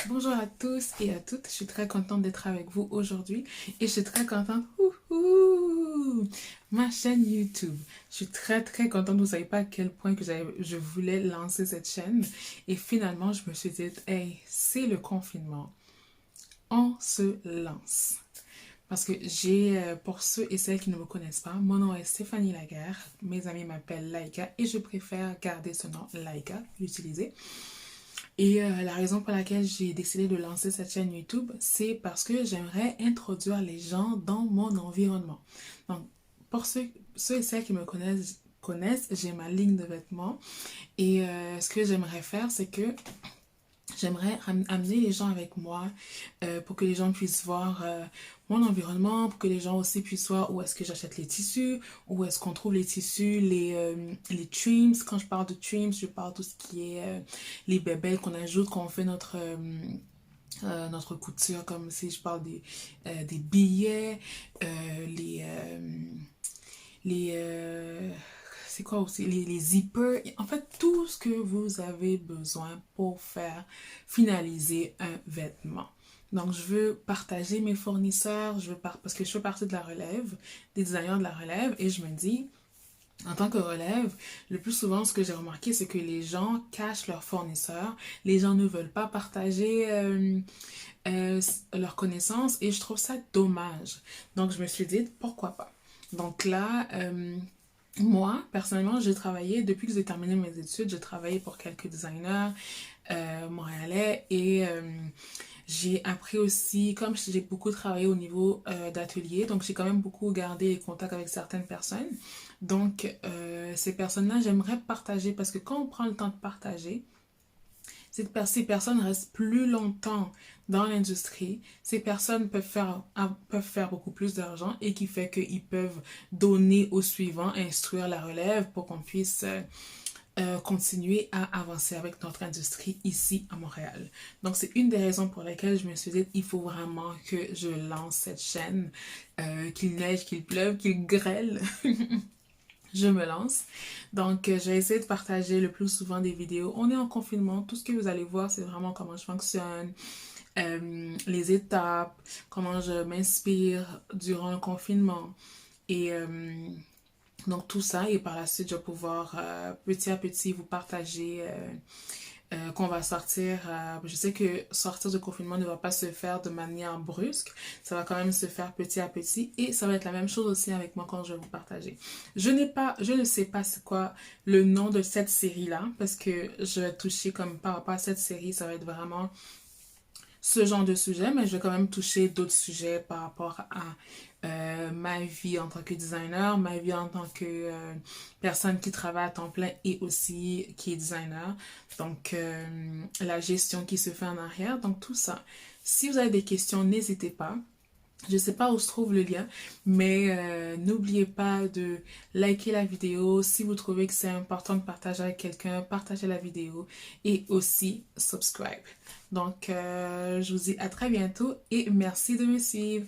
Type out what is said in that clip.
Bonjour à tous et à toutes, je suis très contente d'être avec vous aujourd'hui et je suis très contente, ma chaîne YouTube. Je suis très contente, vous savez pas à quel point que je voulais lancer cette chaîne et finalement je me suis dit, hey, c'est le confinement, on se lance. Parce que pour ceux et celles qui ne me connaissent pas, mon nom est Stéphanie Laguerre, mes amis m'appellent Laïka et je préfère garder ce nom, Laïka, l'utiliser. Et la raison pour laquelle j'ai décidé de lancer cette chaîne YouTube, c'est parce que j'aimerais introduire les gens dans mon environnement. Donc, pour ceux et celles qui me connaissent, j'ai ma ligne de vêtements. Et ce que j'aimerais faire, c'est que j'aimerais amener les gens avec moi pour que les gens puissent voir mon environnement, pour que les gens aussi puissent voir où est-ce que j'achète les tissus, où est-ce qu'on trouve les tissus, les trims. Quand je parle de trims, je parle de tout ce qui est les bébelles qu'on ajoute quand on fait notre couture, comme si je parle des billets, les... les c'est quoi aussi les zippers, en fait tout ce que vous avez besoin pour faire finaliser un vêtement. Donc je veux partager mes fournisseurs, parce que je fais partie de la relève, des designers de la relève, et je me dis en tant que relève, le plus souvent ce que j'ai remarqué c'est que les gens cachent leurs fournisseurs, les gens ne veulent pas partager leurs connaissances et je trouve ça dommage. Donc je me suis dit pourquoi pas. Donc là, moi, personnellement, j'ai travaillé, depuis que j'ai terminé mes études, j'ai travaillé pour quelques designers montréalais et j'ai appris aussi, comme j'ai beaucoup travaillé au niveau d'atelier, donc j'ai quand même beaucoup gardé les contacts avec certaines personnes. Donc, ces personnes-là, j'aimerais partager parce que quand on prend le temps de partager, ces personnes restent plus longtemps dans l'industrie. Ces personnes peuvent faire beaucoup plus d'argent et qui fait qu'ils peuvent donner au suivant, instruire la relève pour qu'on puisse continuer à avancer avec notre industrie ici à Montréal. Donc c'est une des raisons pour lesquelles je me suis dit il faut vraiment que je lance cette chaîne, qu'il neige, qu'il pleuve, qu'il grêle. Je me lance. Donc, j'ai essayé de partager le plus souvent des vidéos. On est en confinement. Tout ce que vous allez voir, c'est vraiment comment je fonctionne, les étapes, comment je m'inspire durant le confinement. Et donc, tout ça. Et par la suite, je vais pouvoir petit à petit vous partager qu'on va sortir. Je sais que sortir du confinement ne va pas se faire de manière brusque. Ça va quand même se faire petit à petit. Et ça va être la même chose aussi avec moi quand je vais vous partager. Je ne sais pas c'est quoi le nom de cette série-là. Parce que je vais toucher comme par rapport à cette série, ça va être vraiment ce genre de sujet, mais je vais quand même toucher d'autres sujets par rapport à ma vie en tant que designer, ma vie en tant que personne qui travaille à temps plein et aussi qui est designer. Donc, la gestion qui se fait en arrière, donc tout ça. Si vous avez des questions, n'hésitez pas. Je ne sais pas où se trouve le lien, mais n'oubliez pas de liker la vidéo. Si vous trouvez que c'est important de partager avec quelqu'un, partagez la vidéo et aussi subscribe. Donc, je vous dis à très bientôt et merci de me suivre.